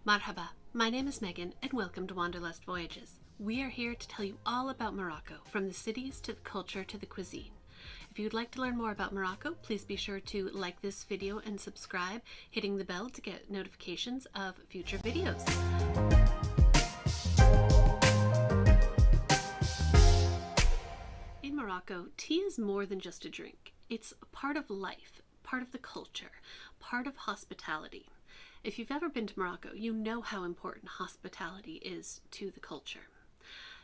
Marhaba, my name is Megan and welcome to Wanderlust Voyages. We are here to tell you all about Morocco, from the cities to the culture to the cuisine. If you'd like to learn more about Morocco, please be sure to like this video and subscribe, hitting the bell to get notifications of future videos. In Morocco, tea is more than just a drink. It's a part of life, part of the culture, part of hospitality. If you've ever been to Morocco, you know how important hospitality is to the culture.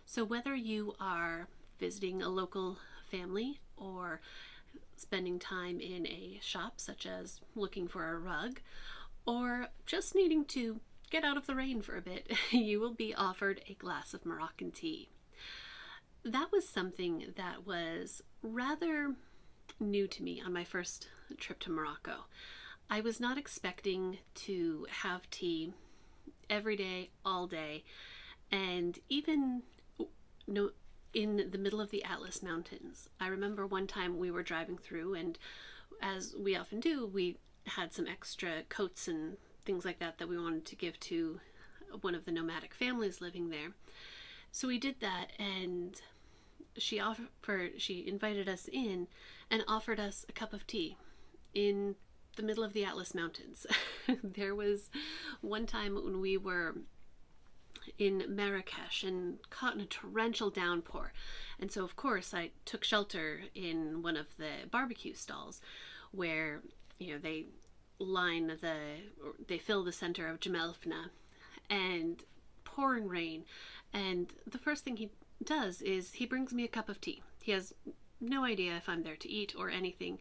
So whether you are visiting a local family or spending time in a shop, such as looking for a rug, or just needing to get out of the rain for a bit, you will be offered a glass of Moroccan tea. That was something that was rather new to me on my first trip to Morocco. I was not expecting to have tea every day, all day, and even in the middle of the Atlas Mountains. I remember one time we were driving through, and as we often do, we had some extra coats and things like that that we wanted to give to one of the nomadic families living there. So we did that, and she invited us in and offered us a cup of tea in the middle of the Atlas Mountains. There was one time when we were in Marrakesh and caught in a torrential downpour, and so of course I took shelter in one of the barbecue stalls where they fill the center of Jamelfna, and pouring rain, and the first thing he does is he brings me a cup of tea. He has no idea if I'm there to eat or anything,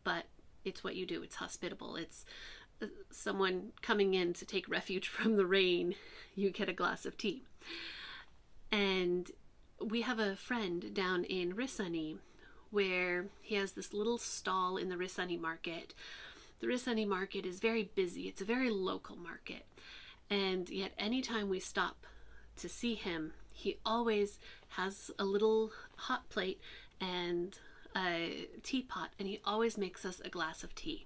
but it's what you do. It's hospitable. It's someone coming in to take refuge from the rain. You get a glass of tea. And we have a friend down in Rissani where he has this little stall in the Rissani market. The Rissani market is very busy. It's a very local market. And yet anytime we stop to see him, he always has a little hot plate and a teapot, and he always makes us a glass of tea.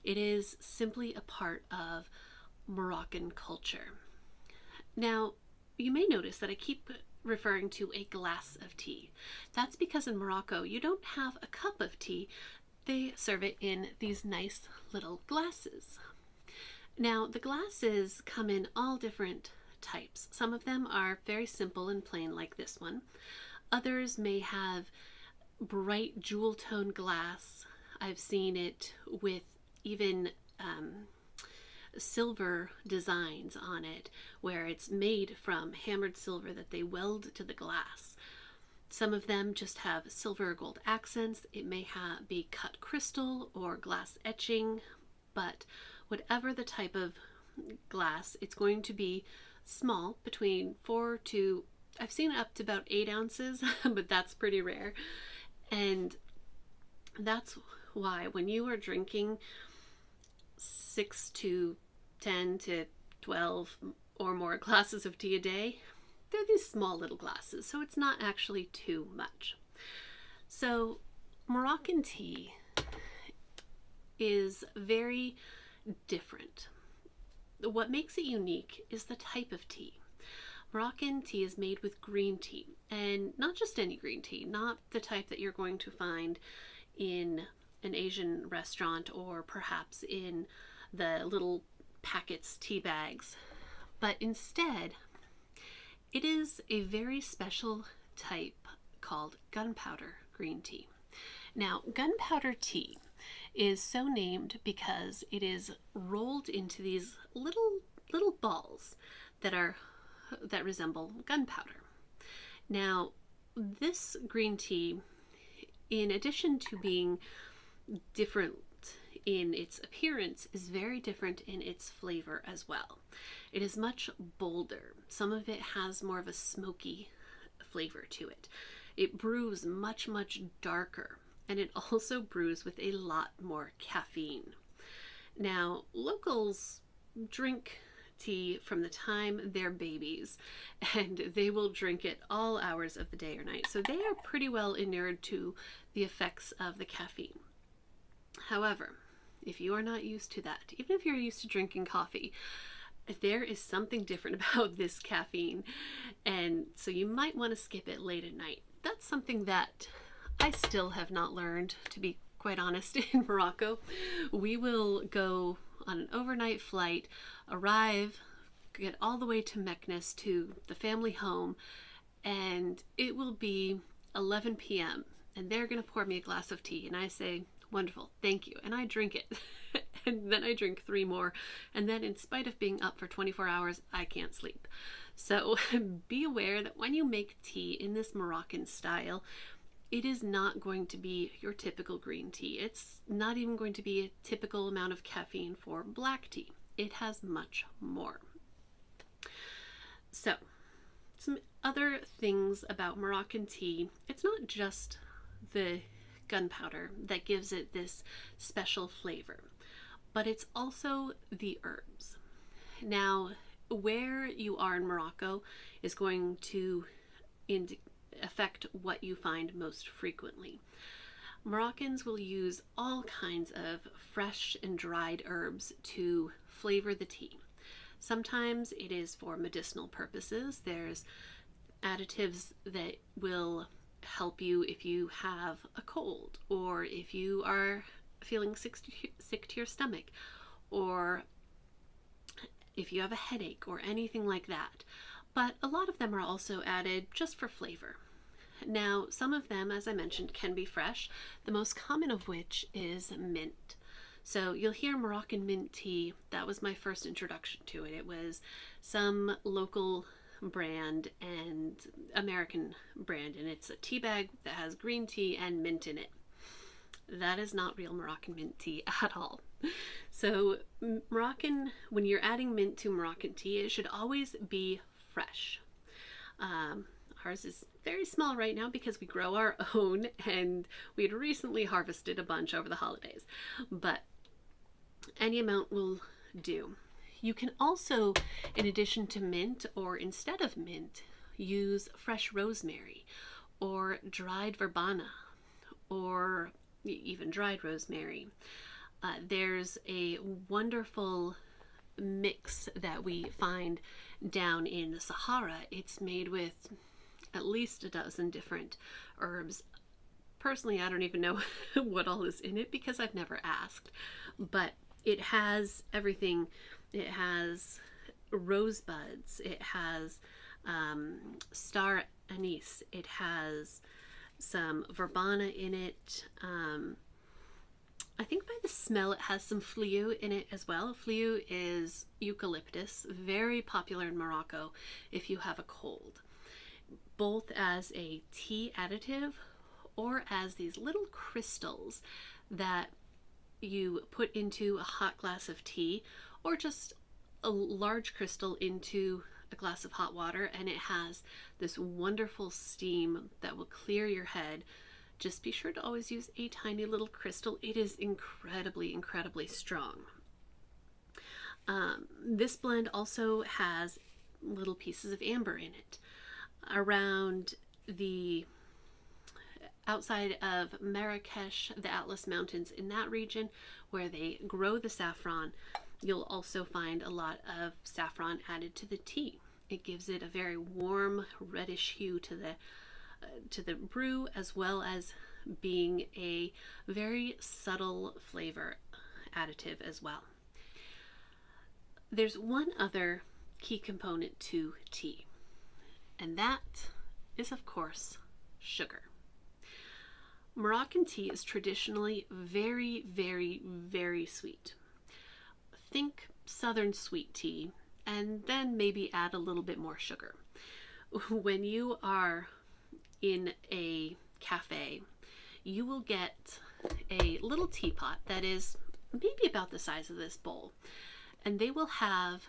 It is simply a part of Moroccan culture. Now, you may notice that I keep referring to a glass of tea. That's because in Morocco, you don't have a cup of tea. They serve it in these nice little glasses. Now, the glasses come in all different types. Some of them are very simple and plain, like this one. Others may have bright jewel tone glass. I've seen it with even silver designs on it, where it's made from hammered silver that they weld to the glass. Some of them just have silver or gold accents. It may be cut crystal or glass etching, but whatever the type of glass, it's going to be small, between 4 to, I've seen up to about 8 ounces, but that's pretty rare. And that's why when you are drinking 6 to 10 to 12 or more glasses of tea a day, they're these small little glasses, so it's not actually too much. So Moroccan tea is very different. What makes it unique is the type of tea. Moroccan tea is made with green tea, and not just any green tea, not the type that you're going to find in an Asian restaurant or perhaps in the little packets tea bags, but instead it is a very special type called gunpowder green tea. Now, gunpowder tea is so named because it is rolled into these little balls that resemble gunpowder. Now, this green tea, in addition to being different in its appearance, is very different in its flavor as well. It is much bolder. Some of it has more of a smoky flavor to it. It brews much darker, and it also brews with a lot more caffeine. Now, locals drink tea from the time they're babies, and they will drink it all hours of the day or night. So they are pretty well inured to the effects of the caffeine. However, if you are not used to that, even if you're used to drinking coffee, there is something different about this caffeine, and so you might want to skip it late at night. That's something that I still have not learned, to be quite honest. In Morocco, we will go on an overnight flight, arrive, get all the way to Meknes, to the family home, and it will be 11 p.m. and they're going to pour me a glass of tea, and I say, wonderful, thank you, and I drink it. And then I drink 3 more, and then in spite of being up for 24 hours, I can't sleep. So be aware that when you make tea in this Moroccan style, it is not going to be your typical green tea. It's not even going to be a typical amount of caffeine for black tea. It has much more. So, some other things about Moroccan tea. It's not just the gunpowder that gives it this special flavor, but it's also the herbs. Now, where you are in Morocco is going to affect what you find most frequently. Moroccans will use all kinds of fresh and dried herbs to flavor the tea. Sometimes it is for medicinal purposes. There's additives that will help you if you have a cold, or if you are feeling sick to your stomach, or if you have a headache or anything like that. But a lot of them are also added just for flavor. Now, some of them, as I mentioned, can be fresh, the most common of which is mint. So you'll hear Moroccan mint tea. That was my first introduction to it. It was some local brand and American brand, and it's a tea bag that has green tea and mint in it. That is not real Moroccan mint tea at all. So Moroccan, when you're adding mint to Moroccan tea, it should always be fresh. Ours is very small right now because we grow our own, and we had recently harvested a bunch over the holidays, but any amount will do. You can also, in addition to mint, or instead of mint, use fresh rosemary or dried verbena, or even dried rosemary. There's a wonderful mix that we find down in the Sahara. It's made with at least a dozen different herbs. Personally, I don't even know what all is in it because I've never asked, but it has everything. It has rosebuds, it has star anise, it has some verbena in it. I think by the smell it has some fliu in it as well. Fliu is eucalyptus, very popular in Morocco if you have a cold, both as a tea additive or as these little crystals that you put into a hot glass of tea, or just a large crystal into a glass of hot water, and it has this wonderful steam that will clear your head. Just be sure to always use a tiny little crystal. It is incredibly, incredibly strong. This blend also has little pieces of amber in it. Around the outside of Marrakesh, the Atlas Mountains, in that region where they grow the saffron, you'll also find a lot of saffron added to the tea. It gives it a very warm reddish hue to the brew, as well as being a very subtle flavor additive as well. There's one other key component to tea, and that is, of course, sugar. Moroccan tea is traditionally very, very, very sweet. Think southern sweet tea, and then maybe add a little bit more sugar. When you are in a cafe, you will get a little teapot that is maybe about the size of this bowl, and they will have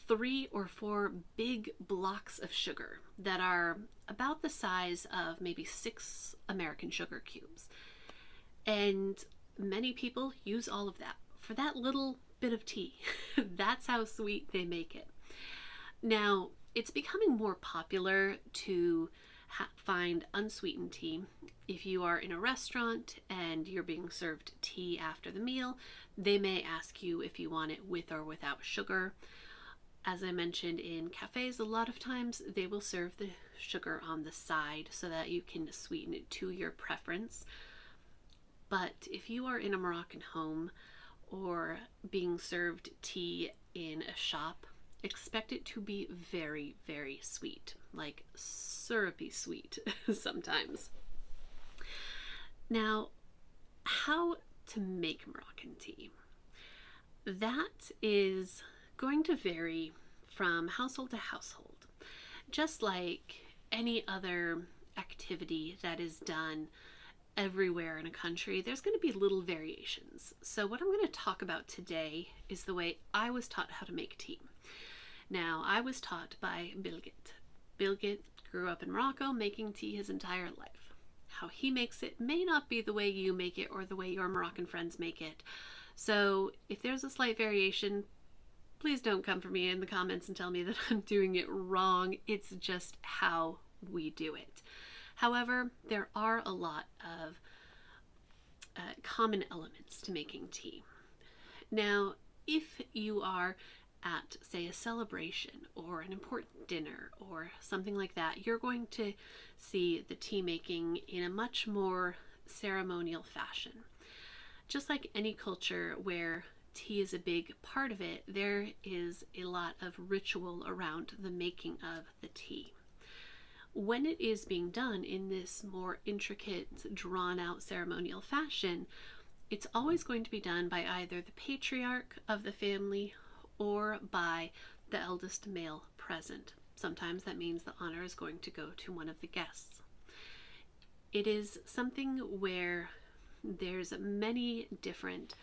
3 or 4 big blocks of sugar that are about the size of maybe 6 American sugar cubes. And many people use all of that for that little bit of tea. That's how sweet they make it. Now, it's becoming more popular to find unsweetened tea. If you are in a restaurant and you're being served tea after the meal, they may ask you if you want it with or without sugar. As I mentioned, in cafes, a lot of times they will serve the sugar on the side so that you can sweeten it to your preference. But if you are in a Moroccan home or being served tea in a shop, expect it to be very, very sweet, like syrupy sweet sometimes. Now, how to make Moroccan tea? That is going to vary from household to household. Just like any other activity that is done everywhere in a country, there's going to be little variations. So what I'm going to talk about today is the way I was taught how to make tea. Now, I was taught by Bilgit. Bilgit grew up in Morocco making tea his entire life. How he makes it may not be the way you make it or the way your Moroccan friends make it. So if there's a slight variation, please don't come for me in the comments and tell me that I'm doing it wrong. It's just how we do it. However, there are a lot of common elements to making tea. Now, if you are at, say, a celebration or an important dinner or something like that, you're going to see the tea making in a much more ceremonial fashion. Just like any culture where tea is a big part of it, there is a lot of ritual around the making of the tea. When it is being done in this more intricate, drawn-out ceremonial fashion, it's always going to be done by either the patriarch of the family or by the eldest male present. Sometimes that means the honor is going to go to one of the guests. It is something where there's many different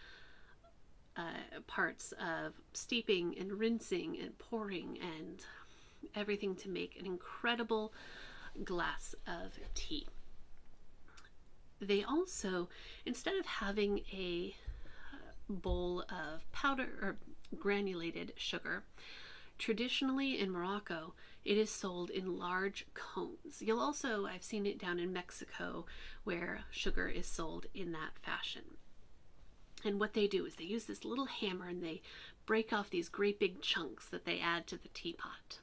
parts of steeping and rinsing and pouring and everything to make an incredible glass of tea. They also, instead of having a bowl of powder or granulated sugar, traditionally in Morocco it is sold in large cones. I've seen it down in Mexico where sugar is sold in that fashion. And what they do is they use this little hammer and they break off these great big chunks that they add to the teapot.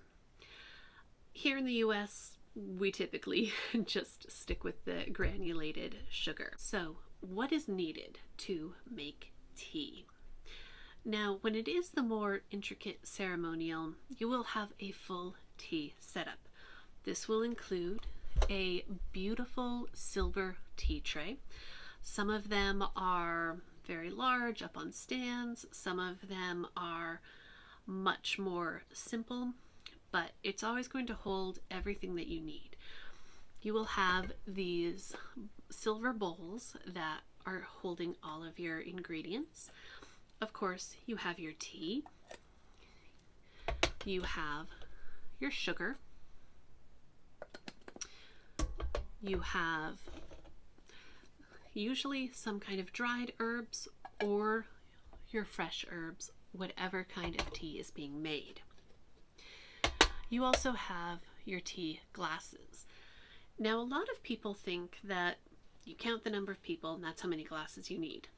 Here in the US, we typically just stick with the granulated sugar. So, what is needed to make tea? Now, when it is the more intricate ceremonial, you will have a full tea setup. This will include a beautiful silver tea tray. Some of them are very large, up on stands. Some of them are much more simple, but it's always going to hold everything that you need. You will have these silver bowls that are holding all of your ingredients. Of course, you have your tea, you have your sugar, you have usually some kind of dried herbs or your fresh herbs, whatever kind of tea is being made. You also have your tea glasses. Now, a lot of people think that you count the number of people and that's how many glasses you need.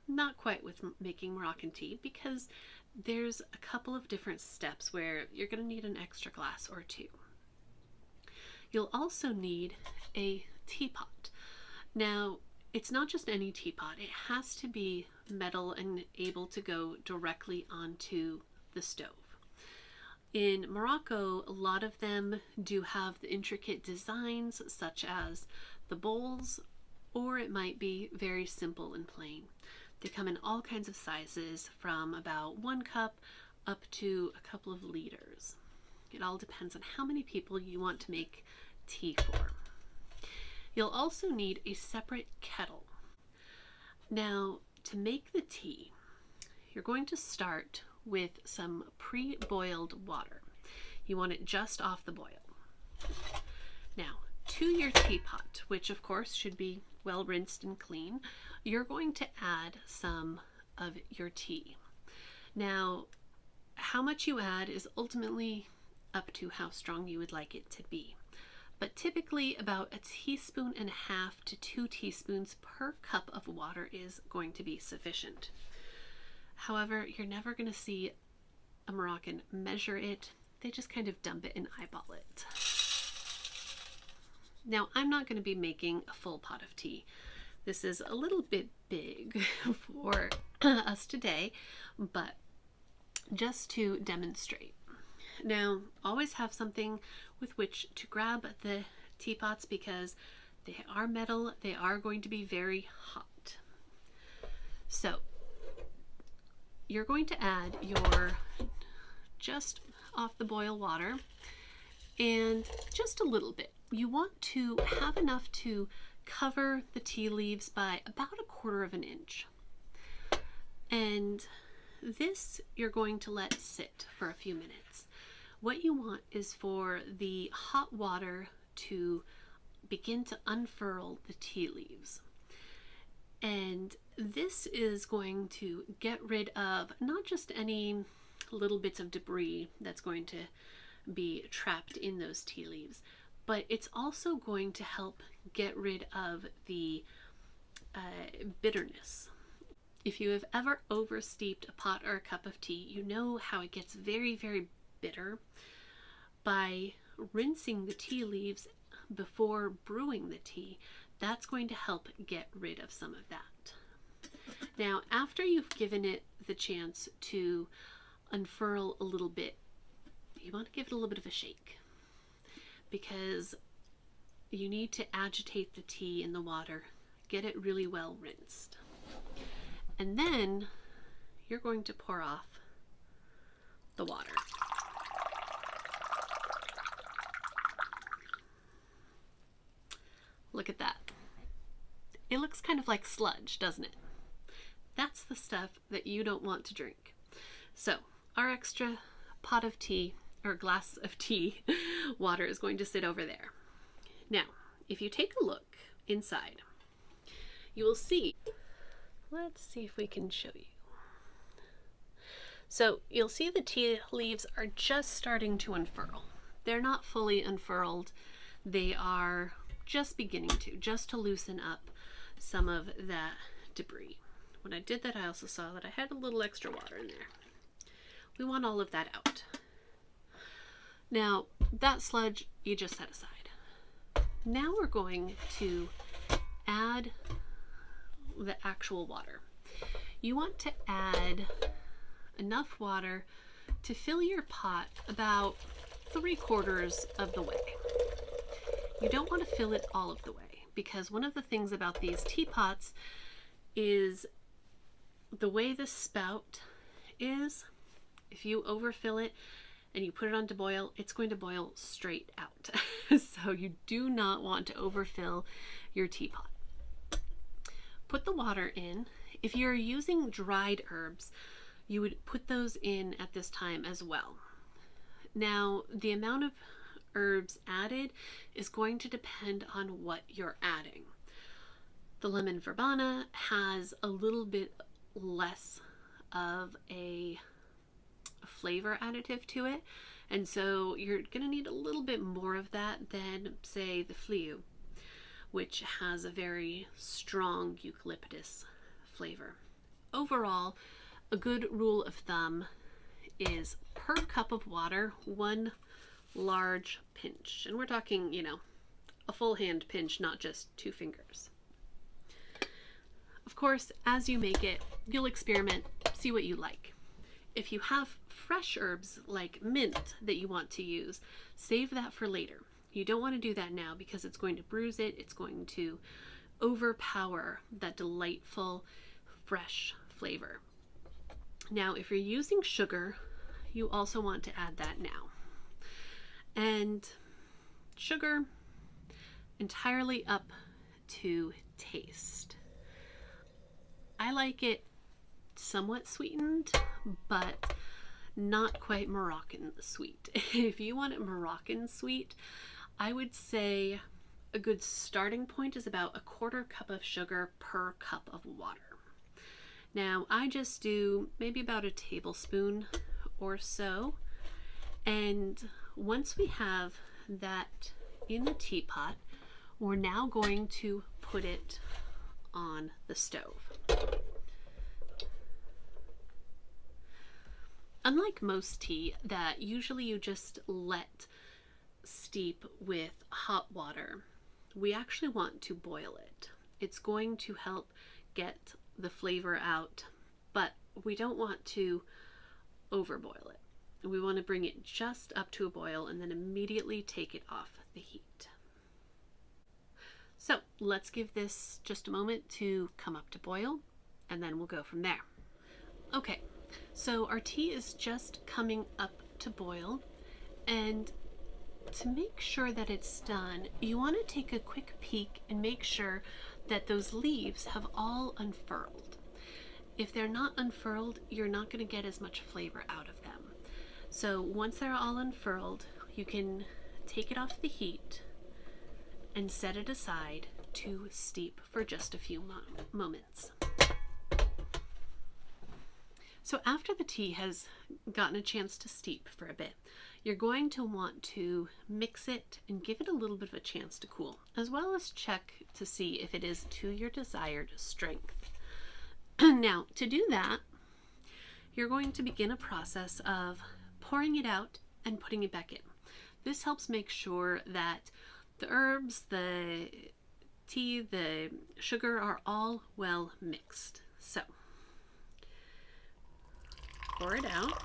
Not quite with making Moroccan tea, because there's a couple of different steps where you're going to need an extra glass or two. You'll also need a teapot. Now, it's not just any teapot. It has to be metal and able to go directly onto the stove. In Morocco, a lot of them do have the intricate designs, such as the bowls, or it might be very simple and plain. They come in all kinds of sizes, from about 1 cup up to a couple of liters. It all depends on how many people you want to make tea for. You'll also need a separate kettle. Now, to make the tea, you're going to start with some pre-boiled water. You want it just off the boil. Now, to your teapot, which of course should be well rinsed and clean, you're going to add some of your tea. Now, how much you add is ultimately up to how strong you would like it to be. but typically about 1.5 teaspoons to 2 teaspoons per cup of water is going to be sufficient. However, you're never going to see a Moroccan measure it. They just kind of dump it and eyeball it. Now, I'm not going to be making a full pot of tea. This is a little bit big for us today, but just to demonstrate. Now, always have something with which to grab the teapots because they are metal. They are going to be very hot. So, you're going to add your just off the boil water and just a little bit. You want to have enough to cover the tea leaves by about 1/4 inch. And this you're going to let sit for a few minutes. What you want is for the hot water to begin to unfurl the tea leaves. And this is going to get rid of not just any little bits of debris that's going to be trapped in those tea leaves, but it's also going to help get rid of the bitterness. If you have ever oversteeped a pot or a cup of tea, you know how it gets very, very bitter. By rinsing the tea leaves before brewing the tea, that's going to help get rid of some of that. Now, after you've given it the chance to unfurl a little bit, you want to give it a little bit of a shake because you need to agitate the tea in the water, get it really well rinsed. And then you're going to pour off the water. Look at that. It looks kind of like sludge, doesn't it? That's the stuff that you don't want to drink. So our extra pot of tea or glass of tea water is going to sit over there. Now, if you take a look inside, you will see, let's see if we can show you. So you'll see the tea leaves are just starting to unfurl. They're not fully unfurled. They are just beginning just to loosen up some of that debris. When I did that, I also saw that I had a little extra water in there. We want all of that out. Now, that sludge you just set aside. Now we're going to add the actual water. You want to add enough water to fill your pot about 3/4 of the way. You don't want to fill it all of the way because one of the things about these teapots is the way the spout is. If you overfill it and you put it on to boil, it's going to boil straight out. So you do not want to overfill your teapot. Put the water in. If you're using dried herbs, you would put those in at this time as well. Now, the amount of herbs added is going to depend on what you're adding. The lemon verbena has a little bit less of a flavor additive to it, and so you're going to need a little bit more of that than, say, the fliu, which has a very strong eucalyptus flavor. Overall, a good rule of thumb is per cup of water, 1 large pinch. And we're talking, a full hand pinch, not just 2 fingers. Of course, as you make it, you'll experiment, see what you like. If you have fresh herbs like mint that you want to use, save that for later. You don't want to do that now because it's going to bruise it. It's going to overpower that delightful fresh flavor. Now, if you're using sugar, you also want to add that now. And sugar, entirely up to taste. I like it somewhat sweetened, but not quite Moroccan sweet. If you want it Moroccan sweet, I would say a good starting point is about 1/4 cup of sugar per cup of water. Now, I just do maybe about 1 tablespoon or so. And once we have that in the teapot. We're now going to put it on the stove. Unlike most tea that usually you just let steep with hot water, we actually want to boil it. It's going to help get the flavor out, but we don't want to overboil it. We want to bring it just up to a boil and then immediately take it off the heat. So let's give this just a moment to come up to boil, and then we'll go from there. Okay, so our tea is just coming up to boil, and to make sure that it's done, you want to take a quick peek and make sure that those leaves have all unfurled. If they're not unfurled, you're not going to get as much flavor out of them. So once they're all unfurled, you can take it off the heat and set it aside to steep for just a few moments. So after the tea has gotten a chance to steep for a bit, you're going to want to mix it and give it a little bit of a chance to cool, as well as check to see if it is to your desired strength. Now, to do that, you're going to begin a process of pouring it out and putting it back in. This helps make sure that the herbs, the tea, the sugar are all well mixed. So, pour it out.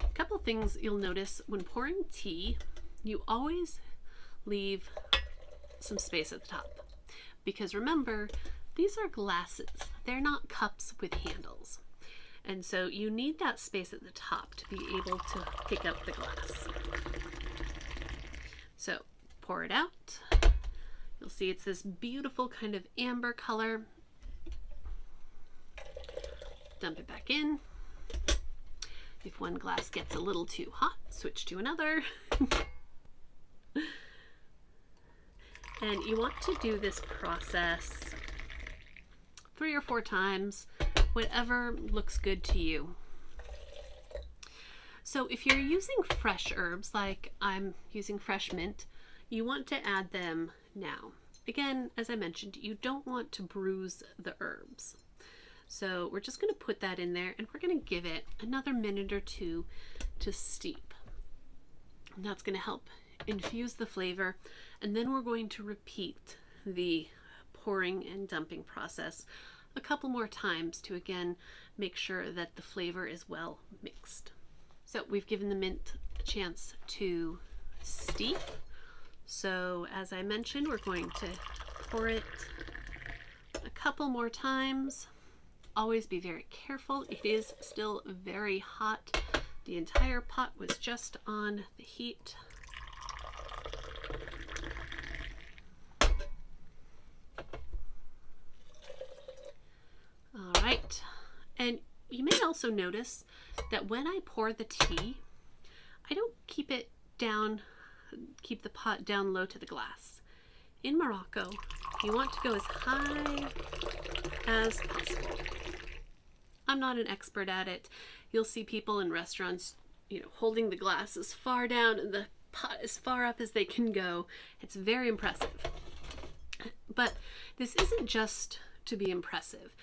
A couple things you'll notice when pouring tea, you always leave some space at the top, because remember, these are glasses. They're not cups with handles. And so you need that space at the top to be able to pick up the glass. So pour it out. You'll see it's this beautiful kind of amber color. Dump it back in. If one glass gets a little too hot, switch to another. And you want to do this process 3 or 4 times, whatever looks good to you. So if you're using fresh herbs, like I'm using fresh mint, you want to add them now. Again, as I mentioned, you don't want to bruise the herbs. So we're just going to put that in there, and we're going to give it another minute or 2 to steep. And that's going to help infuse the flavor, and then we're going to repeat the pouring and dumping process a couple more times to again make sure that the flavor is well mixed. So we've given the mint a chance to steep. So as I mentioned, we're going to pour it a couple more times. Always be very careful. It is still very hot. The entire pot was just on the heat. All right, and you may also notice that when I pour the tea, I don't keep the pot down low to the glass. In Morocco, you want to go as high as possible. I'm not an expert at it. You'll see people in restaurants, holding the glass as far down and the pot as far up as they can go. It's very impressive. But this isn't just to be impressive.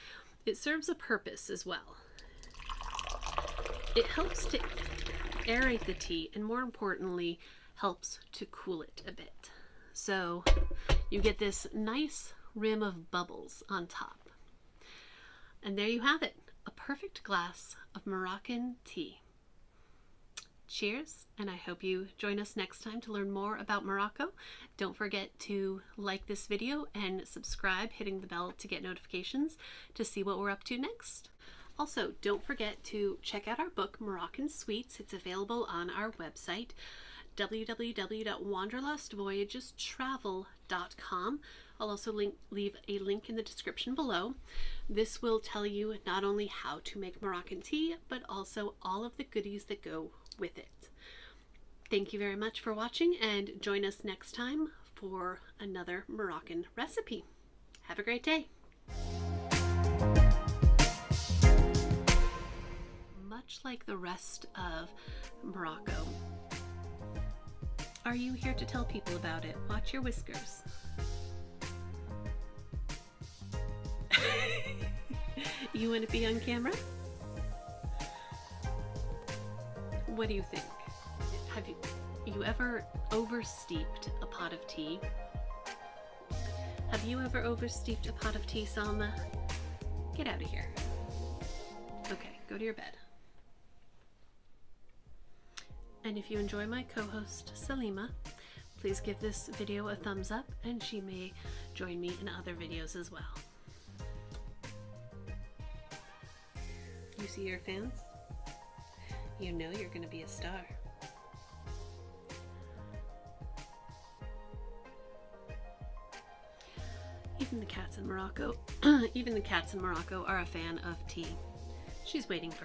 It serves a purpose as well. It helps to aerate the tea, and more importantly, helps to cool it a bit. So you get this nice rim of bubbles on top. And there you have it, a perfect glass of Moroccan tea. Cheers, and I hope you join us next time to learn more about Morocco. Don't forget to like this video and subscribe, hitting the bell to get notifications to see what we're up to next. Also, don't forget to check out our book, Moroccan Sweets. It's available on our website, www.wanderlustvoyagestravel.com. I'll also leave a link in the description below. This will tell you not only how to make Moroccan tea, but also all of the goodies that go with it. Thank you very much for watching, and join us next time for another Moroccan recipe. Have a great day. Much like like the rest of Morocco. Are you here to tell people about it? Watch your whiskers. You want to be on camera? What do you think? Have you ever oversteeped a pot of tea? Have you ever oversteeped a pot of tea, Salma? Get out of here. Okay, go to your bed. And if you enjoy my co-host, Salima, please give this video a thumbs up, and she may join me in other videos as well. You see your fans? You know you're going to be a star. Even the cats in Morocco are a fan of tea. She's waiting for